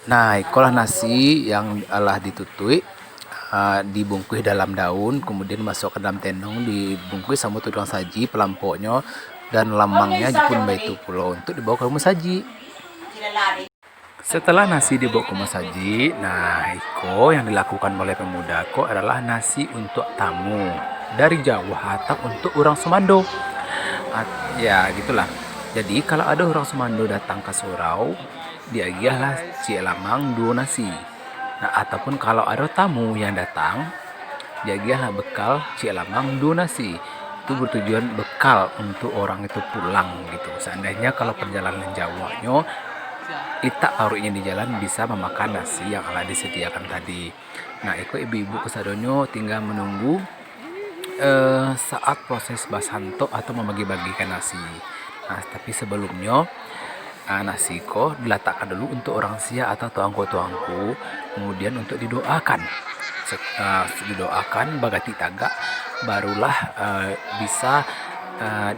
Nah, ikolah nasi yang alah ditutui, dibungkus dalam daun, kemudian masuk ke dalam tenong, dibungkus sama tudang saji pelampoknya dan lamangnya jepun baitu pulau untuk dibawa ke rumah saji. Setelah nasi dibawa ke rumah saji, nah iko yang dilakukan oleh pemuda ko adalah nasi untuk tamu dari Jawa atau untuk orang Sumando. Ya gitulah. Jadi kalau ada orang Sumando datang ke surau, dia giahlah cie lamang dua nasi. Nah, ataupun kalau ada tamu yang datang, dia giahlah bekal cie lamang dua nasi. Itu bertujuan bekal untuk orang itu pulang gitu. Seandainya kalau perjalanan Jawanya, itak taruhnya di jalan bisa memakan nasi yang ala disediakan tadi. Nah, itu ibu-ibu kesadonyo tinggal menunggu saat proses basanto atau membagi-bagikan nasi. Nah, tapi sebelumnya nasi ko diletakkan dulu untuk orang sia atau tuangku-tuangku, kemudian untuk didoakan. Didoakan bagati tagak, barulah bisa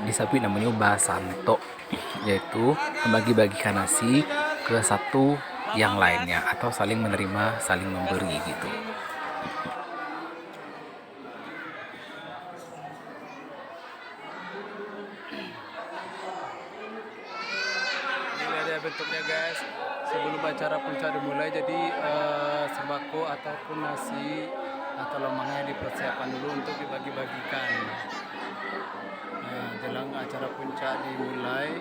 disebut namanya basanto, yaitu membagi-bagikan nasi ke satu yang lainnya atau saling menerima, saling memberi gitu. Ini ada bentuknya guys. Sebelum acara puncak dimulai, jadi sembako ataupun nasi atau lemangnya dipersiapkan dulu untuk dibagi-bagikan. Nah, jelang acara puncak dimulai,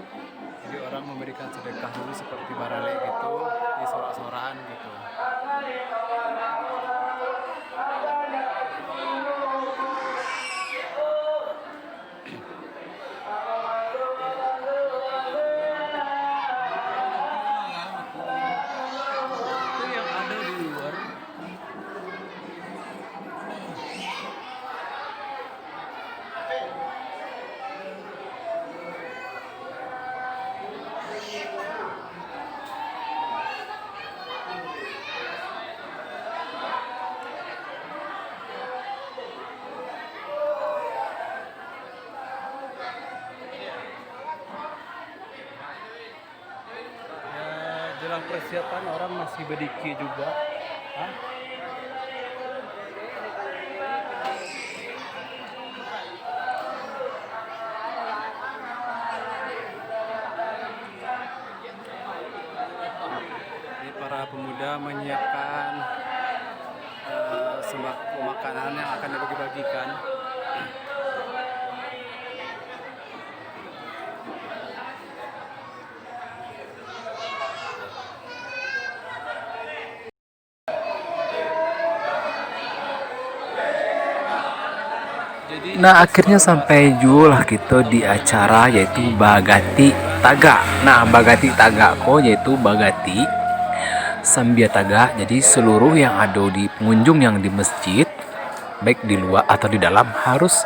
jadi orang memberikan sedekah dulu seperti barale gitu, di sorak-sorakan gitu. Itu yang ada di luar. Jelang persiapan orang masih berdiki juga. Hah? Jadi para pemuda menyiapkan sembako makanan yang akan dibagi-bagikan. Nah, akhirnya sampai juga lah gitu di acara yaitu Bagati Taga. Nah, Bagati Taga ko yaitu Bagati Sambia Taga. Jadi seluruh yang ada di pengunjung yang di masjid, baik di luar atau di dalam, harus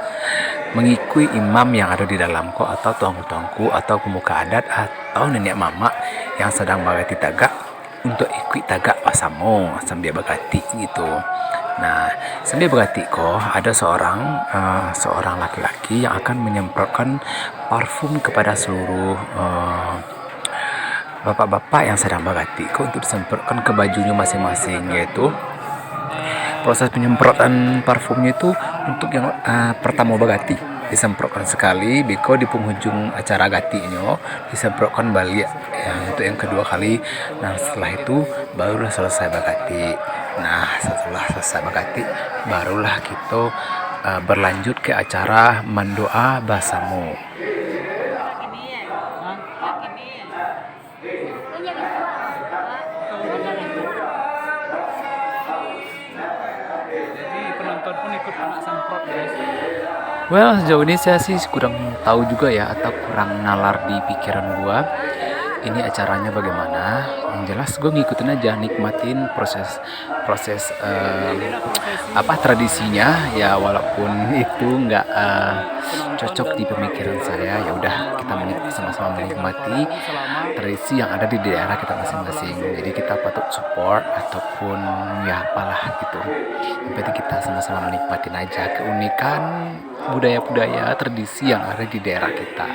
mengikuti imam yang ada di dalam ko atau tuangku-tuangku atau pemuka adat atau nenek mama yang sedang Bagati Taga untuk ikut Taga Pasamo Sambia Bagati gitu. Nah, sambil berarti kok ada seorang laki-laki yang akan menyemprotkan parfum kepada seluruh bapak-bapak yang sedang berarti kok untuk disemprotkan ke bajunya masing-masing, yaitu proses penyemprotan parfumnya itu untuk yang pertama berarti disemprotkan sekali, biko di penghujung acara gatinya disemprotkan balik untuk yang kedua kali. Nah, setelah itu barulah selesai bagati. Nah, setelah selesai bagati barulah kita berlanjut ke acara mendoa basamu. Jadi penonton pun ikut kena semprot guys. Well, sejauh ini saya sih kurang tahu juga ya, atau kurang nalar di pikiran gua ini acaranya bagaimana. Yang jelas gue ngikutin aja, nikmatin proses proses tradisinya ya, walaupun itu nggak cocok di pemikiran saya. Ya udah, kita sama-sama menikmati tradisi yang ada di daerah kita masing-masing. Jadi kita patut support ataupun ya apalah gitu. Yang penting kita sama-sama menikmatin aja keunikan budaya-budaya tradisi yang ada di daerah kita.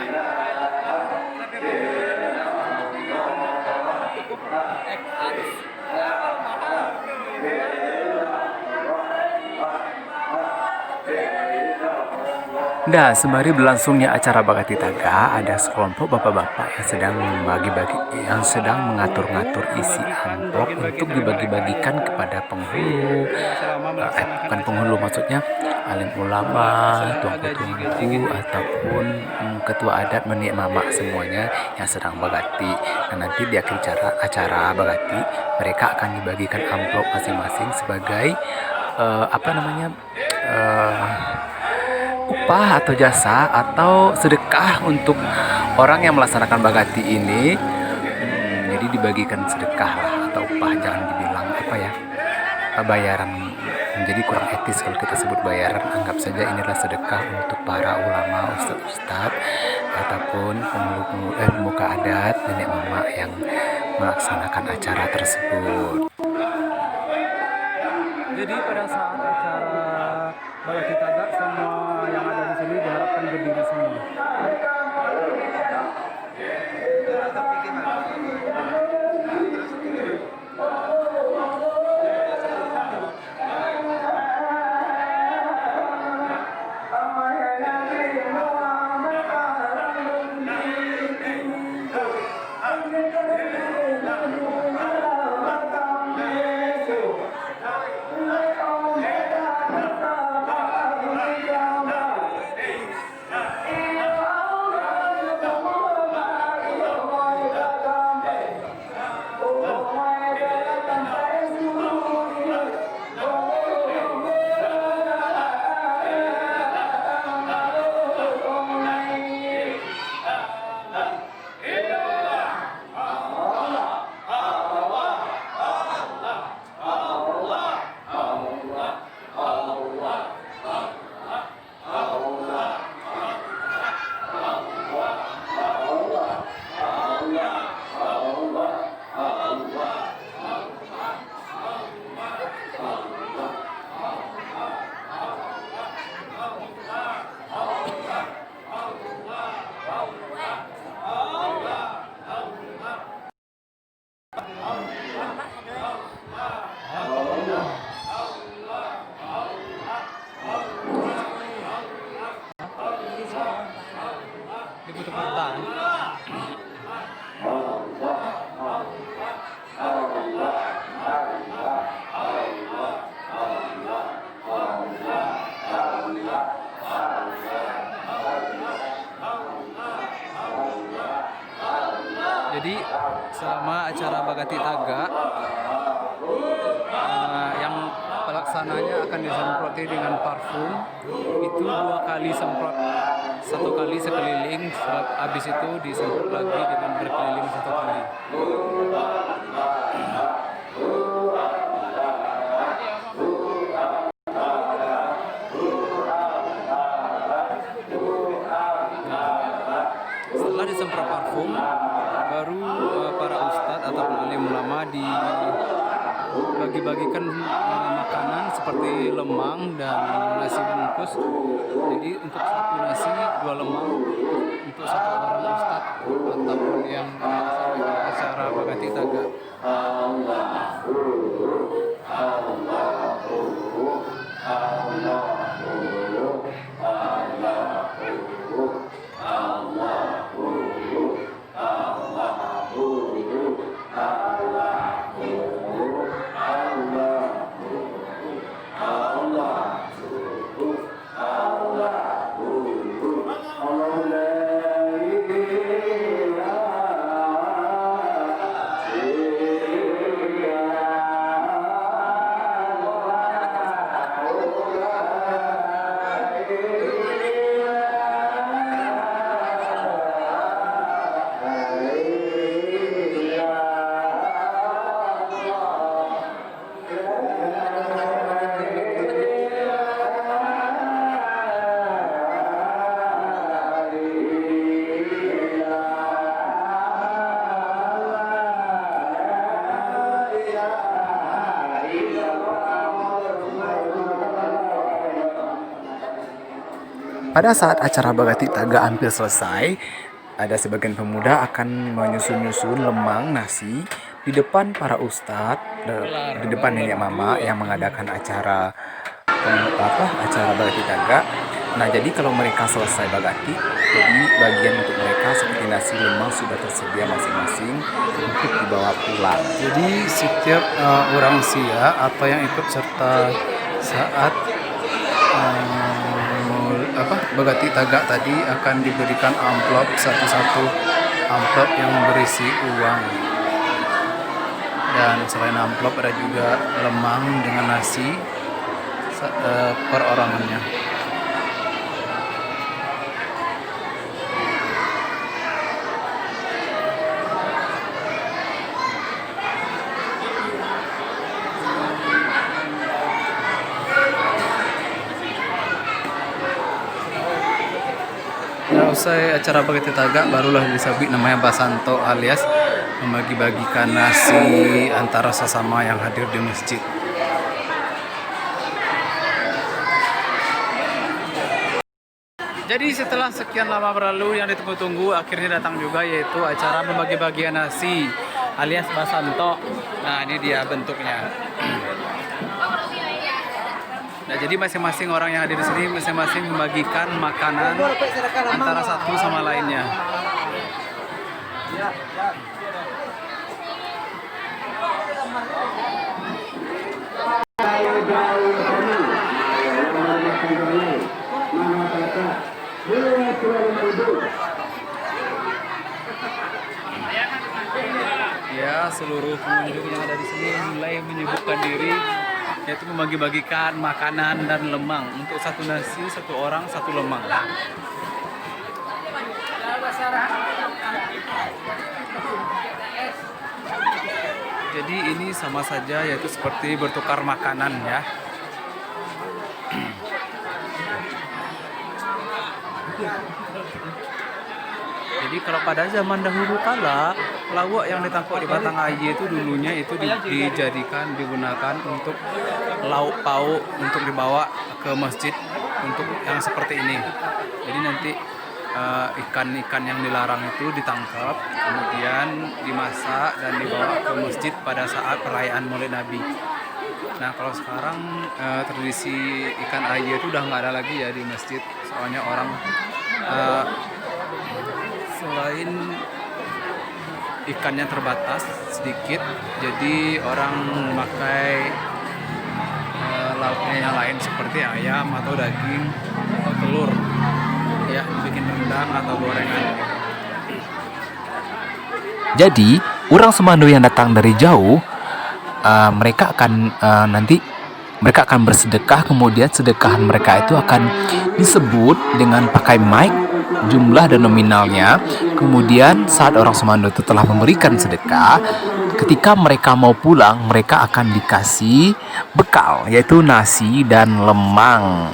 Nah, sembari berlangsungnya acara Bakti Taga, ada sekelompok bapak-bapak yang sedang mengatur-ngatur isi membagikan amplop bagian-bagian untuk dari dibagi-bagikan mereka kepada penghulu. selama melaksanakan Bukan penghulu, acara. maksudnya alim ulama, Enggak, sedang gaji-gaji tuanku-tuanku, gitu. ataupun ketua adat menik mama semuanya yang sedang bagati. Dan nanti di akhir acara bagati, mereka akan dibagikan amplop masing-masing sebagai apa namanya, eh, upah atau jasa atau sedekah untuk orang yang melaksanakan bagati ini. Jadi dibagikan sedekah lah atau upah, jangan dibilang apa ya, bayaran. Jadi kurang etis kalau kita sebut bayaran. Anggap saja inilah sedekah untuk para ulama, ustadz-ustadz ataupun pemuka adat, nenek mama yang melaksanakan acara tersebut. Jadi pada saat acara Bakti Taga, semua yang ada di sini diharapkan berdiri semua. Dibutuh pertahan. Jadi selama acara Bakti Taga, yang pelaksananya akan disemproti dengan parfum itu 2 kali semprot, 1 kali sekeliling, habis itu disemprot lagi dengan berkeliling 1 kali. Setelah disemprot parfum, baru para ustadz ataupun alim ulama dibagi-bagikan makanan seperti lemang dan nasi bungkus. Jadi untuk 1 nasi 2 lemang untuk 1 orang ustadz ataupun yang melaksanakan acara Bakti Taga. Pada saat acara Bakti Taga hampir selesai, ada sebagian pemuda akan menyusun-nyusun lemang nasi di depan para ustadz, di depan nenek mama yang mengadakan acara Bakti Taga. Nah, jadi kalau mereka selesai bagati, jadi bagian untuk mereka seperti nasi lemang sudah tersedia masing-masing untuk dibawa pulang. Jadi setiap orang sia atau yang ikut serta saat bagati tagak tadi akan diberikan amplop satu-satu, amplop yang berisi uang. Dan selain amplop ada juga lemang dengan nasi perorangannya. Usai acara bagati tagak barulah disabik namanya basanto alias membagi-bagikan nasi antara sesama yang hadir di masjid. Jadi setelah sekian lama berlalu yang ditunggu-tunggu akhirnya datang juga, yaitu acara membagi-bagian nasi alias basanto. Nah, ini dia bentuknya. Nah, jadi masing-masing orang yang hadir di sini masing-masing membagikan makanan antara satu sama lainnya. Ya, seluruh pengunjung yang ada di sini mulai menyibukkan diri, yaitu membagi-bagikan makanan dan lemang. Untuk satu nasi, satu orang, satu lemang. Jadi ini sama saja, yaitu seperti bertukar makanan ya. Jadi kalau pada zaman dahulu kala, lawak yang ditangkap di batang aye itu dulunya itu digunakan untuk lauk pauk untuk dibawa ke masjid untuk yang seperti ini. Jadi nanti ikan-ikan yang dilarang itu ditangkap, kemudian dimasak dan dibawa ke masjid pada saat perayaan Maulid Nabi. Nah, kalau sekarang tradisi ikan aye itu udah nggak ada lagi ya di masjid, soalnya orang selain ikannya terbatas sedikit, jadi orang memakai lauknya yang lain seperti ayam atau daging atau telur ya, bikin rendang atau gorengan. Jadi orang Semando yang datang dari jauh, mereka akan mereka akan bersedekah, kemudian sedekahan mereka itu akan disebut dengan pakai mic jumlah dan nominalnya. Kemudian saat orang Semando itu telah memberikan sedekah, ketika mereka mau pulang, mereka akan dikasih bekal, yaitu nasi dan lemang.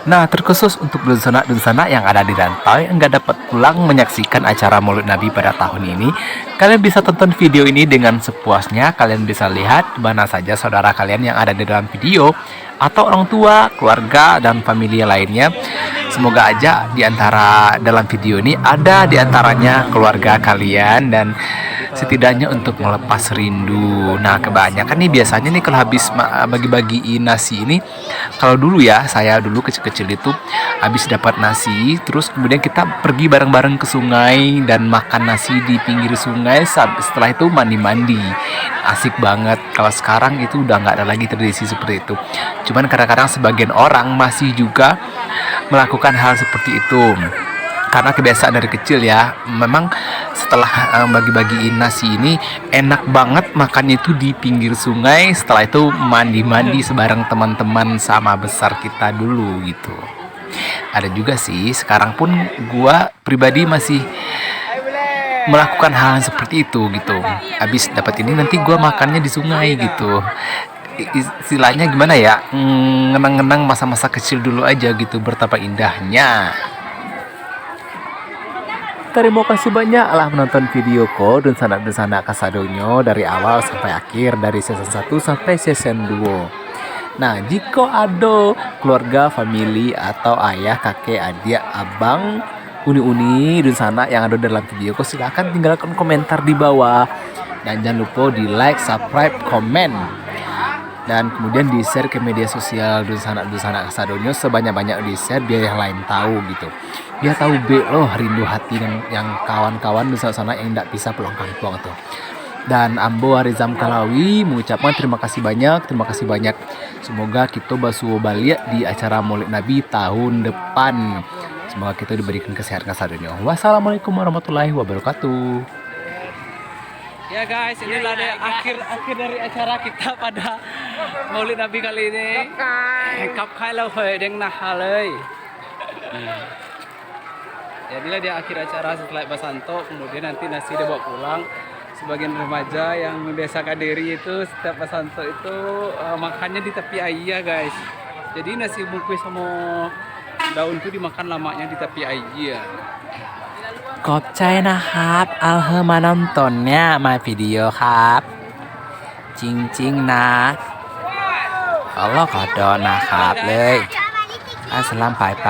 Nah, terkhusus untuk dunsana yang ada di rantau yang nggak dapat pulang menyaksikan acara Maulid Nabi pada tahun ini, kalian bisa tonton video ini dengan sepuasnya. Kalian bisa lihat mana saja saudara kalian yang ada di dalam video, atau orang tua, keluarga, dan familia lainnya. Semoga aja di antara dalam video ini ada di antaranya keluarga kalian, dan setidaknya untuk melepas rindu. Nah, kebanyakan nih biasanya nih kalau habis bagi-bagiin nasi ini, kalau dulu ya, saya dulu kecil-kecil itu habis dapat nasi, terus kemudian kita pergi bareng-bareng ke sungai dan makan nasi di pinggir sungai. Setelah itu mandi-mandi, asik banget. Kalau sekarang itu udah nggak ada lagi tradisi seperti itu. Cuman kadang-kadang sebagian orang masih juga melakukan hal seperti itu karena kebiasaan dari kecil ya. Memang setelah bagi-bagiin nasi ini enak banget makannya itu di pinggir sungai, setelah itu mandi-mandi sebareng teman-teman sama besar kita dulu gitu. Ada juga sih, sekarang pun gua pribadi masih melakukan hal seperti itu gitu. Habis dapat ini nanti gua makannya di sungai gitu. Istilahnya gimana ya, ngenang-ngenang masa-masa kecil dulu aja gitu, betapa indahnya. Terima kasih banyak lah menonton videoku dan sanak kasadonyo dari awal sampai akhir, dari season 1 sampai season 2. Nah, jika ada keluarga, family, atau ayah, kakek, adik, abang, uni-uni dan sana yang ada dalam videoku, silahkan tinggalkan komentar di bawah. Dan jangan lupa di like, subscribe, komen. dan kemudian di share ke media sosial Dusun Sanak Kasadonyo sebanyak-banyak di share biar yang lain tahu gitu, biar tahu loh rindu hati yang kawan-kawan Dusun Sanak yang tidak bisa pulang kampung tuh. Dan Ambo Arizam Kalawi mengucapkan terima kasih banyak. Semoga kita basuh balik di acara Maulid Nabi tahun depan. Semoga kita diberikan kesehatan kasadunya. Wassalamualaikum warahmatullahi wabarakatuh. Ya guys, inilah deh akhir dari acara kita pada Maulid Nabi kali ini. Kap khai lo hoi deng nah halai. Jadilah dia akhir acara setelah Basanto, kemudian nanti nasi dia bawa pulang. Sebagian remaja yang membiasakan diri itu setiap Basanto itu makannya di tepi air guys. Jadi nasi bungkus sama daun itu dimakan lamanya di tepi air. ขอบใจนะครับเอาเฮอมานอนตนเนี่ยมาวิดีโอครับ จริงๆนะอัลลอฮ์ขอดอนะครับเลยอัสสลามไป